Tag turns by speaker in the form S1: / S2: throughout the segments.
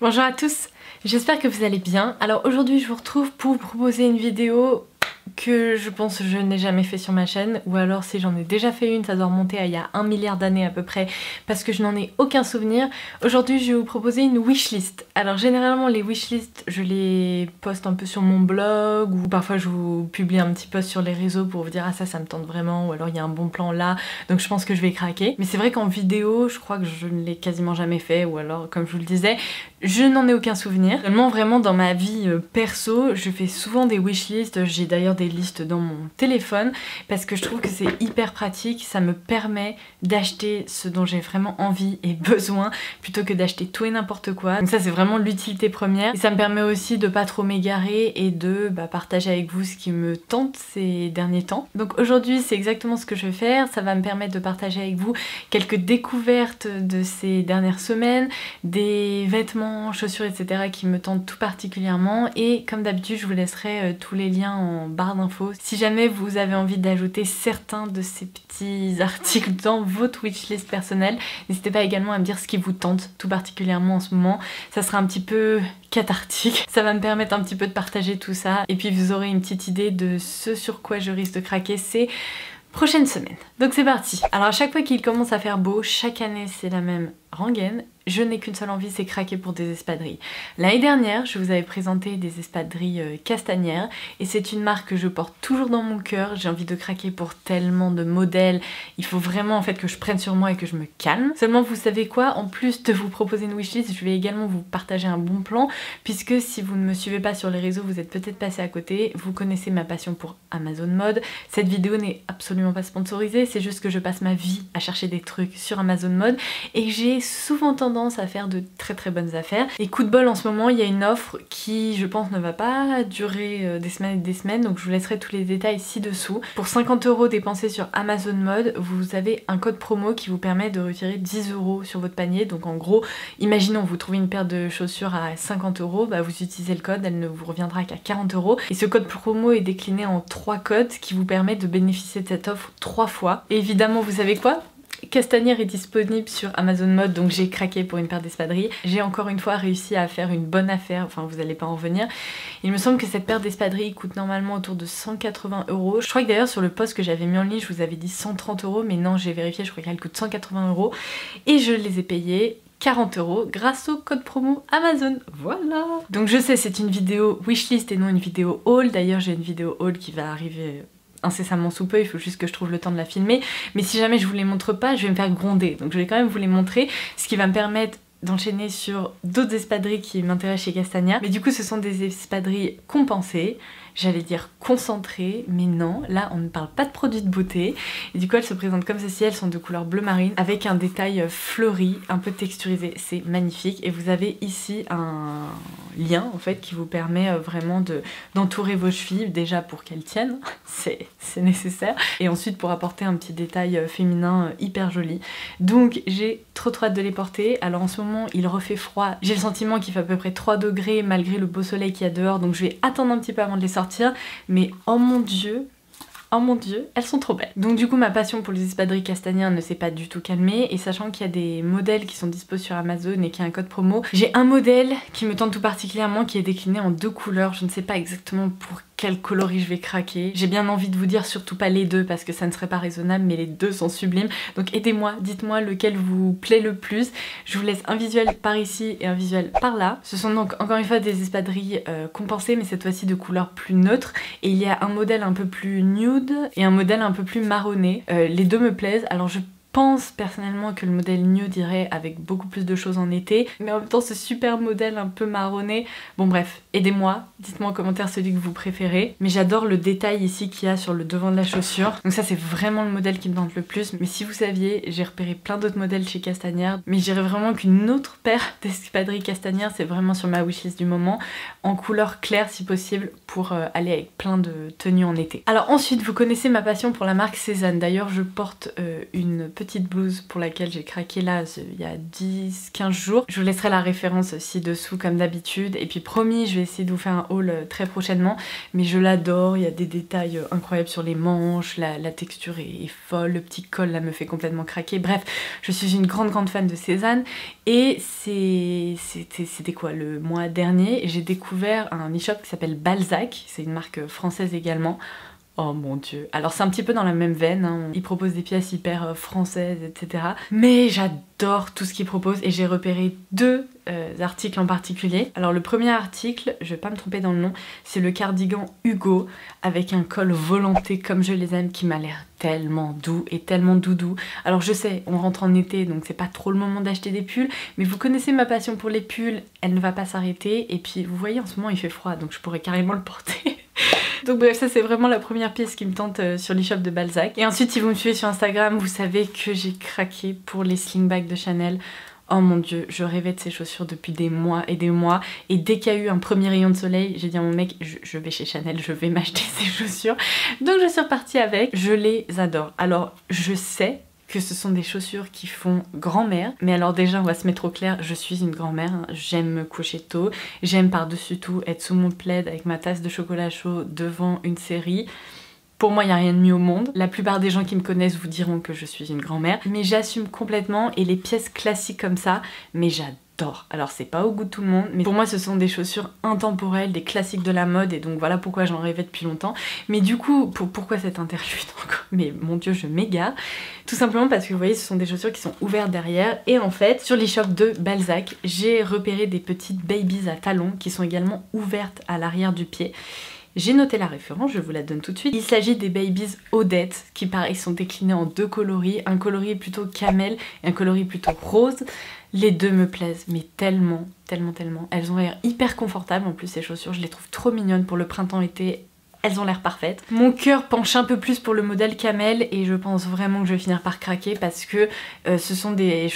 S1: Bonjour à tous, j'espère que vous allez bien. Alors aujourd'hui je vous retrouve pour vous proposer une vidéo que je pense que je n'ai jamais fait sur ma chaîne, ou alors si j'en ai déjà fait une, ça doit remonter à il y a 1 milliard d'années à peu près, parce que je n'en ai aucun souvenir. Aujourd'hui je vais vous proposer une wishlist. Alors généralement les wishlists je les poste un peu sur mon blog, ou parfois je vous publie un petit post sur les réseaux pour vous dire ah ça me tente vraiment, ou alors il y a un bon plan là, donc je pense que je vais craquer. Mais c'est vrai qu'en vidéo je crois que je ne l'ai quasiment jamais fait, ou alors comme je vous le disais, je n'en ai aucun souvenir. Seulement vraiment dans ma vie perso, je fais souvent des wishlists, j'ai d'ailleurs des listes dans mon téléphone parce que je trouve que c'est hyper pratique, ça me permet d'acheter ce dont j'ai vraiment envie et besoin plutôt que d'acheter tout et n'importe quoi. Donc ça c'est vraiment l'utilité première, et ça me permet aussi de pas trop m'égarer et de partager avec vous ce qui me tente ces derniers temps. Donc aujourd'hui c'est exactement ce que je vais faire, ça va me permettre de partager avec vous quelques découvertes de ces dernières semaines, des vêtements, chaussures, etc. qui me tentent tout particulièrement, et comme d'habitude je vous laisserai tous les liens en barre d'infos si jamais vous avez envie d'ajouter certains de ces petits articles dans votre wishlist personnelle. N'hésitez pas également à me dire ce qui vous tente tout particulièrement en ce moment, ça sera un petit peu cathartique, ça va me permettre un petit peu de partager tout ça, et puis vous aurez une petite idée de ce sur quoi je risque de craquer ces prochaines semaines. Donc c'est parti. Alors à chaque fois qu'il commence à faire beau, chaque année c'est la même rengaine, je n'ai qu'une seule envie, c'est craquer pour des espadrilles. L'année dernière, je vous avais présenté des espadrilles Castanière, et c'est une marque que je porte toujours dans mon cœur. J'ai envie de craquer pour tellement de modèles, il faut vraiment en fait que je prenne sur moi et que je me calme. Seulement vous savez quoi, en plus de vous proposer une wishlist, je vais également vous partager un bon plan, puisque si vous ne me suivez pas sur les réseaux, vous êtes peut-être passé à côté, vous connaissez ma passion pour Amazon Mode. Cette vidéo n'est absolument pas sponsorisée, c'est juste que je passe ma vie à chercher des trucs sur Amazon Mode, et j'ai souvent tendance à faire de très bonnes affaires. Et coup de bol, en ce moment il y a une offre qui je pense ne va pas durer des semaines et des semaines, donc je vous laisserai tous les détails ci-dessous. Pour 50 € dépensés sur Amazon Mode, vous avez un code promo qui vous permet de retirer 10 € sur votre panier. Donc en gros, imaginons vous trouvez une paire de chaussures à 50 €, vous utilisez le code, elle ne vous reviendra qu'à 40 €. Et ce code promo est décliné en 3 codes qui vous permettent de bénéficier de cette offre 3 fois. Et évidemment, vous savez quoi ? Castanière est disponible sur Amazon Mode, donc j'ai craqué pour une paire d'espadrilles. J'ai encore une fois réussi à faire une bonne affaire, enfin vous allez pas en revenir. Il me semble que cette paire d'espadrilles coûte normalement autour de 180 €. Je crois que d'ailleurs sur le post que j'avais mis en ligne, je vous avais dit 130 €, mais non, j'ai vérifié, je crois qu'elle coûte 180 €. Et je les ai payées 40 € grâce au code promo Amazon. Voilà. Donc je sais, c'est une vidéo wishlist et non une vidéo haul. D'ailleurs j'ai une vidéo haul qui va arriver incessamment sous peu, il faut juste que je trouve le temps de la filmer, mais si jamais je vous les montre pas, je vais me faire gronder, donc je vais quand même vous les montrer, ce qui va me permettre d'enchaîner sur d'autres espadrilles qui m'intéressent chez Castanière. Mais du coup ce sont des espadrilles compensées, j'allais dire concentrées, mais non, là on ne parle pas de produits de beauté, et du coup elles se présentent comme ceci, elles sont de couleur bleu marine, avec un détail fleuri, un peu texturisé, c'est magnifique, et vous avez ici un lien en fait qui vous permet vraiment d'entourer vos chevilles, déjà pour qu'elles tiennent, c'est nécessaire, et ensuite pour apporter un petit détail féminin hyper joli. Donc j'ai trop hâte de les porter. Alors en ce moment il refait froid, j'ai le sentiment qu'il fait à peu près 3 degrés malgré le beau soleil qu'il y a dehors, donc je vais attendre un petit peu avant de les sortir, mais oh mon dieu, elles sont trop belles. Donc du coup ma passion pour les espadrilles Castanière ne s'est pas du tout calmée, et sachant qu'il y a des modèles qui sont dispo sur Amazon et qu'il y a un code promo, j'ai un modèle qui me tente tout particulièrement qui est décliné en 2 couleurs, je ne sais pas exactement pour quel coloris je vais craquer. J'ai bien envie de vous dire surtout pas les deux parce que ça ne serait pas raisonnable, mais les deux sont sublimes. Donc aidez-moi, dites-moi lequel vous plaît le plus. Je vous laisse un visuel par ici et un visuel par là. Ce sont donc encore une fois des espadrilles compensées, mais cette fois-ci de couleurs plus neutres. Et il y a un modèle un peu plus nude et un modèle un peu plus marronné. Les deux me plaisent. Alors je pense personnellement que le modèle nude irait avec beaucoup plus de choses en été, mais en même temps ce super modèle un peu marronné, bon bref, aidez-moi, dites-moi en commentaire celui que vous préférez, mais j'adore le détail ici qu'il y a sur le devant de la chaussure, donc ça c'est vraiment le modèle qui me tente le plus. Mais si vous saviez, j'ai repéré plein d'autres modèles chez Castanière, mais je dirais vraiment qu'une autre paire d'espadrilles Castanière c'est vraiment sur ma wishlist du moment, en couleur claire si possible, pour aller avec plein de tenues en été. Alors ensuite, vous connaissez ma passion pour la marque Cézanne, d'ailleurs je porte une petite petite blouse pour laquelle j'ai craqué là il y a 10-15 jours. Je vous laisserai la référence ci-dessous comme d'habitude. Et puis promis, je vais essayer de vous faire un haul très prochainement. Mais je l'adore, il y a des détails incroyables sur les manches, la texture est folle, le petit col là me fait complètement craquer. Bref, je suis une grande fan de Cézanne. Et c'était quoi, le mois dernier, j'ai découvert un e-shop qui s'appelle Balzac, c'est une marque française également. Oh mon dieu. Alors c'est un petit peu dans la même veine, hein. Ils proposent des pièces hyper françaises, etc. Mais j'adore tout ce qu'ils proposent et j'ai repéré deux articles en particulier. Alors le premier article, je vais pas me tromper dans le nom, c'est le cardigan Hugo avec un col volanté comme je les aime qui m'a l'air tellement doux et tellement doudou. Alors je sais, on rentre en été donc c'est pas trop le moment d'acheter des pulls, mais vous connaissez ma passion pour les pulls, elle ne va pas s'arrêter et puis vous voyez en ce moment il fait froid donc je pourrais carrément le porter. Donc bref, ça c'est vraiment la première pièce qui me tente sur l'e-shop de Balzac. Et ensuite si vous me suivez sur Instagram, vous savez que j'ai craqué pour les slingbags de Chanel. Oh mon dieu, je rêvais de ces chaussures depuis des mois et des mois. Et dès qu'il y a eu un premier rayon de soleil, j'ai dit à mon mec, je vais chez Chanel, je vais m'acheter ces chaussures. Donc je suis repartie avec, je les adore. Alors je sais que ce sont des chaussures qui font grand-mère. Mais alors déjà, on va se mettre au clair, je suis une grand-mère, hein. J'aime me coucher tôt, j'aime par-dessus tout être sous mon plaid avec ma tasse de chocolat chaud devant une série. Pour moi, il n'y a rien de mieux au monde. La plupart des gens qui me connaissent vous diront que je suis une grand-mère. Mais j'assume complètement et les pièces classiques comme ça, mais j'adore. Alors c'est pas au goût de tout le monde, mais pour moi ce sont des chaussures intemporelles, des classiques de la mode et donc voilà pourquoi j'en rêvais depuis longtemps. Mais du coup, pourquoi cette interlude encore? Mais mon dieu, je m'égare. Tout simplement parce que vous voyez, ce sont des chaussures qui sont ouvertes derrière et en fait, sur l'e-shop de Balzac, j'ai repéré des petites babies à talons qui sont également ouvertes à l'arrière du pied. J'ai noté la référence, je vous la donne tout de suite. Il s'agit des Babies Odette, qui pareil sont déclinés en deux coloris, un coloris plutôt camel et un coloris plutôt rose. Les deux me plaisent, mais tellement. Elles ont l'air hyper confortables en plus ces chaussures, je les trouve trop mignonnes pour le printemps-été. Elles ont l'air parfaites. Mon cœur penche un peu plus pour le modèle camel et je pense vraiment que je vais finir par craquer parce que ce sont des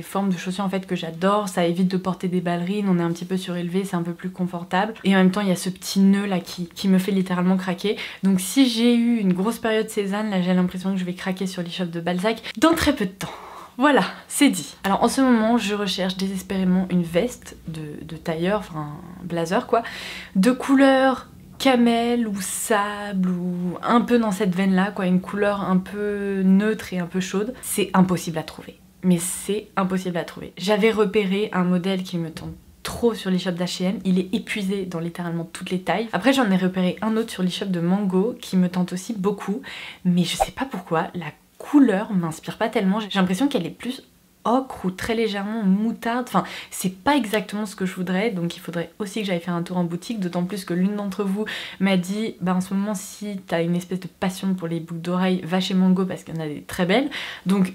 S1: formes de chaussures en fait que j'adore. Ça évite de porter des ballerines, on est un petit peu surélevé, c'est un peu plus confortable. Et en même temps il y a ce petit nœud là qui me fait littéralement craquer. Donc si j'ai eu une grosse période Cézanne, là j'ai l'impression que je vais craquer sur l'e-shop de Balzac dans très peu de temps. Voilà, c'est dit. Alors en ce moment, je recherche désespérément une veste de tailleur, enfin un blazer quoi, de couleur camel ou sable ou un peu dans cette veine là quoi, une couleur un peu neutre et un peu chaude. C'est impossible à trouver, mais c'est impossible à trouver. J'avais repéré un modèle qui me tente trop sur l'e-shop d'H&M, il est épuisé dans littéralement toutes les tailles. Après j'en ai repéré un autre sur l'e-shop de Mango qui me tente aussi beaucoup, mais je sais pas pourquoi, la couleur m'inspire pas tellement, j'ai l'impression qu'elle est plus ocre ou très légèrement moutarde, enfin c'est pas exactement ce que je voudrais, donc il faudrait aussi que j'aille faire un tour en boutique, d'autant plus que l'une d'entre vous m'a dit bah en ce moment si t'as une espèce de passion pour les boucles d'oreilles, va chez Mango parce qu'il y en a des très belles, donc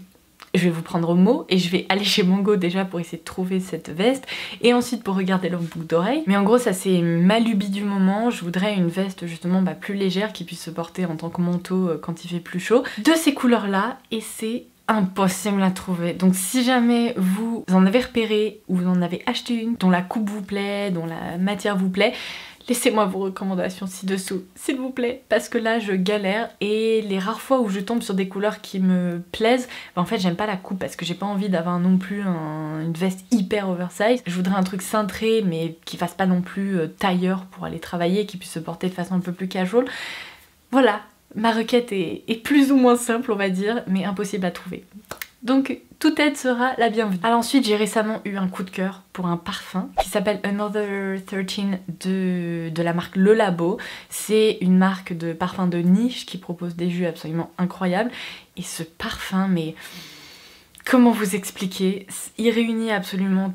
S1: je vais vous prendre au mot et je vais aller chez Mango déjà pour essayer de trouver cette veste et ensuite pour regarder leurs boucles d'oreilles. Mais en gros ça c'est ma lubie du moment, je voudrais une veste justement plus légère qui puisse se porter en tant que manteau quand il fait plus chaud, de ces couleurs là, et c'est impossible à trouver. Donc si jamais vous en avez repéré ou vous en avez acheté une dont la coupe vous plaît, dont la matière vous plaît, laissez-moi vos recommandations ci-dessous, s'il vous plaît, parce que là je galère et les rares fois où je tombe sur des couleurs qui me plaisent, en fait j'aime pas la coupe parce que j'ai pas envie d'avoir non plus une veste hyper oversize. Je voudrais un truc cintré mais qui fasse pas non plus tailleur pour aller travailler, qui puisse se porter de façon un peu plus casual. Voilà. Ma requête est plus ou moins simple on va dire, mais impossible à trouver. Donc toute aide sera la bienvenue. Alors ensuite j'ai récemment eu un coup de cœur pour un parfum qui s'appelle Another 13 de la marque Le Labo. C'est une marque de parfum de niche qui propose des jus absolument incroyables. Et ce parfum, mais comment vous expliquer? Il réunit absolument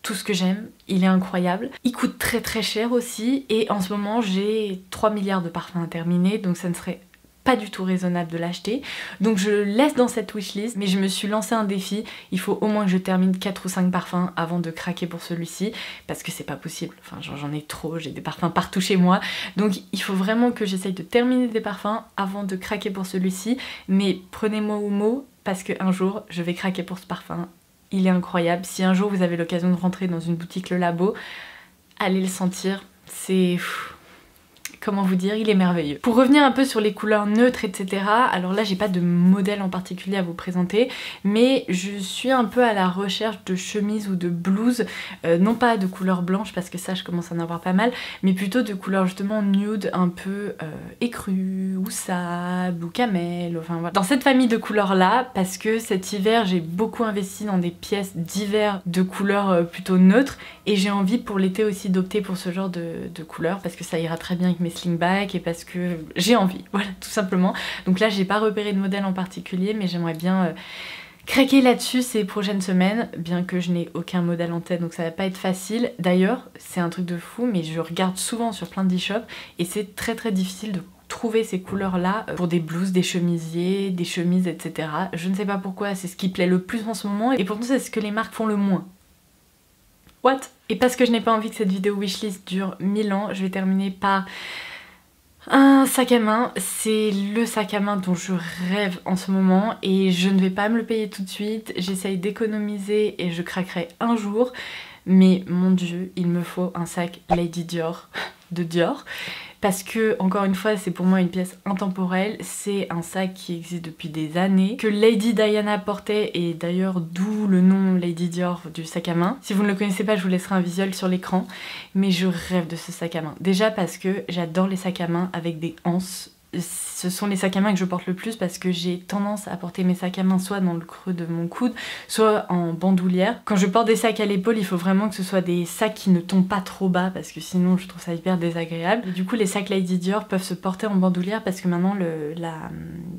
S1: tout ce que j'aime, il est incroyable. Il coûte très cher aussi et en ce moment j'ai 3 milliards de parfums à terminer, donc ça ne serait pas du tout raisonnable de l'acheter. Donc je le laisse dans cette wishlist, mais je me suis lancé un défi, il faut au moins que je termine 4 ou 5 parfums avant de craquer pour celui-ci, parce que c'est pas possible, enfin j'en ai trop, j'ai des parfums partout chez moi, donc il faut vraiment que j'essaye de terminer des parfums avant de craquer pour celui-ci, mais prenez-moi au mot, parce qu'un jour je vais craquer pour ce parfum, il est incroyable. Si un jour vous avez l'occasion de rentrer dans une boutique Le Labo, allez le sentir, c'est... comment vous dire, il est merveilleux. Pour revenir un peu sur les couleurs neutres, etc. Alors là j'ai pas de modèle en particulier à vous présenter, mais je suis un peu à la recherche de chemises ou de blouses, non pas de couleur blanche parce que ça je commence à en avoir pas mal, mais plutôt de couleurs justement nude, un peu écru ou sable ou camel, enfin voilà. Dans cette famille de couleurs là, parce que cet hiver j'ai beaucoup investi dans des pièces d'hiver de couleurs plutôt neutres, et j'ai envie pour l'été aussi d'opter pour ce genre de couleurs parce que ça ira très bien avec mes slingbacks et parce que j'ai envie, voilà, tout simplement. Donc là j'ai pas repéré de modèle en particulier, mais j'aimerais bien craquer là-dessus ces prochaines semaines, bien que je n'ai aucun modèle en tête, donc ça va pas être facile. D'ailleurs, c'est un truc de fou, mais je regarde souvent sur plein d'e-shops et c'est très difficile de trouver ces couleurs là pour des blouses, des chemisiers, des chemises, etc. Je ne sais pas pourquoi, c'est ce qui plaît le plus en ce moment et pourtant c'est ce que les marques font le moins. What? Et parce que je n'ai pas envie que cette vidéo wishlist dure 1000 ans, je vais terminer par un sac à main. C'est le sac à main dont je rêve en ce moment et je ne vais pas me le payer tout de suite. J'essaye d'économiser et je craquerai un jour. Mais mon dieu, il me faut un sac Lady Dior de Dior. Parce que, encore une fois, c'est pour moi une pièce intemporelle. C'est un sac qui existe depuis des années, que Lady Diana portait, et d'ailleurs d'où le nom Lady Dior du sac à main. Si vous ne le connaissez pas, je vous laisserai un visuel sur l'écran. Mais je rêve de ce sac à main. Déjà parce que j'adore les sacs à main avec des anses. Ce sont les sacs à main que je porte le plus parce que j'ai tendance à porter mes sacs à main soit dans le creux de mon coude, soit en bandoulière. Quand je porte des sacs à l'épaule, il faut vraiment que ce soit des sacs qui ne tombent pas trop bas parce que sinon je trouve ça hyper désagréable. Et du coup les sacs Lady Dior peuvent se porter en bandoulière parce que maintenant la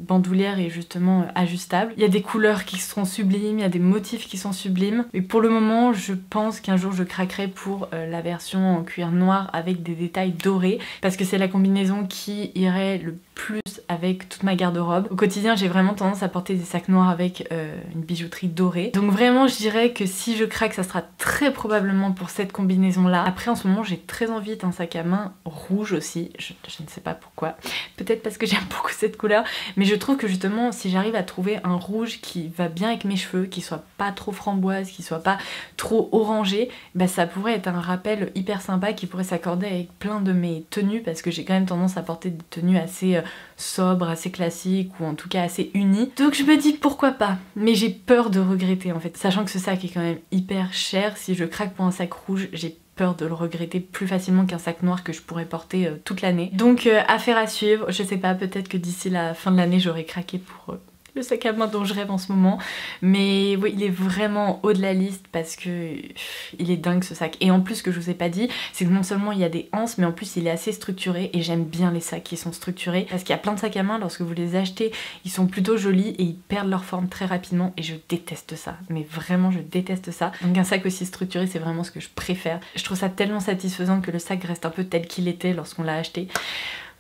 S1: bandoulière est justement ajustable. Il y a des couleurs qui sont sublimes, il y a des motifs qui sont sublimes. Et pour le moment je pense qu'un jour je craquerai pour la version en cuir noir avec des détails dorés parce que c'est la combinaison qui irait le plus avec toute ma garde-robe. Au quotidien j'ai vraiment tendance à porter des sacs noirs avec une bijouterie dorée. Donc vraiment je dirais que si je craque ça sera très probablement pour cette combinaison là. Après en ce moment j'ai très envie d'un sac à main rouge aussi, je ne sais pas pourquoi. Peut-être parce que j'aime beaucoup cette couleur, mais je trouve que justement si j'arrive à trouver un rouge qui va bien avec mes cheveux, qui soit pas trop framboise, qui soit pas trop orangé, bah ça pourrait être un rappel hyper sympa qui pourrait s'accorder avec plein de mes tenues parce que j'ai quand même tendance à porter des tenues assez sobre, assez classique ou en tout cas assez uni. Donc je me dis pourquoi pas, mais j'ai peur de regretter en fait, sachant que ce sac est quand même hyper cher. Si je craque pour un sac rouge, j'ai peur de le regretter plus facilement qu'un sac noir que je pourrais porter toute l'année. Donc affaire à suivre, je sais pas, peut-être que d'ici la fin de l'année j'aurai craqué pour le sac à main dont je rêve en ce moment, mais oui il est vraiment haut de la liste parce que il est dingue ce sac. Et en plus ce que je vous ai pas dit c'est que non seulement il y a des anses mais en plus il est assez structuré et j'aime bien les sacs qui sont structurés parce qu'il y a plein de sacs à main lorsque vous les achetez ils sont plutôt jolis et ils perdent leur forme très rapidement et je déteste ça, mais vraiment je déteste ça. Donc un sac aussi structuré c'est vraiment ce que je préfère. Je trouve ça tellement satisfaisant que le sac reste un peu tel qu'il était lorsqu'on l'a acheté.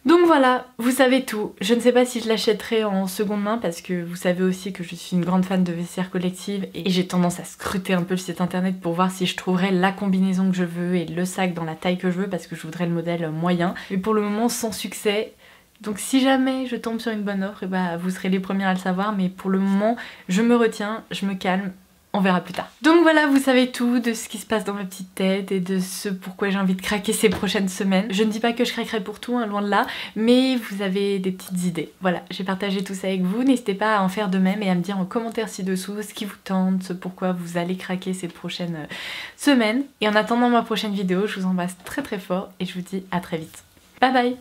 S1: Donc voilà, vous savez tout. Je ne sais pas si je l'achèterai en seconde main parce que vous savez aussi que je suis une grande fan de vestiaire collective et j'ai tendance à scruter un peu le site internet pour voir si je trouverai la combinaison que je veux et le sac dans la taille que je veux parce que je voudrais le modèle moyen. Mais pour le moment sans succès. Donc si jamais je tombe sur une bonne offre, et bah vous serez les premières à le savoir, mais pour le moment je me retiens, je me calme. On verra plus tard. Donc voilà, vous savez tout de ce qui se passe dans ma petite tête et de ce pourquoi j'ai envie de craquer ces prochaines semaines. Je ne dis pas que je craquerai pour tout, hein, loin de là, mais vous avez des petites idées. Voilà, j'ai partagé tout ça avec vous. N'hésitez pas à en faire de même et à me dire en commentaire ci-dessous ce qui vous tente, ce pourquoi vous allez craquer ces prochaines semaines. Et en attendant ma prochaine vidéo, je vous embrasse très fort et je vous dis à très vite. Bye bye!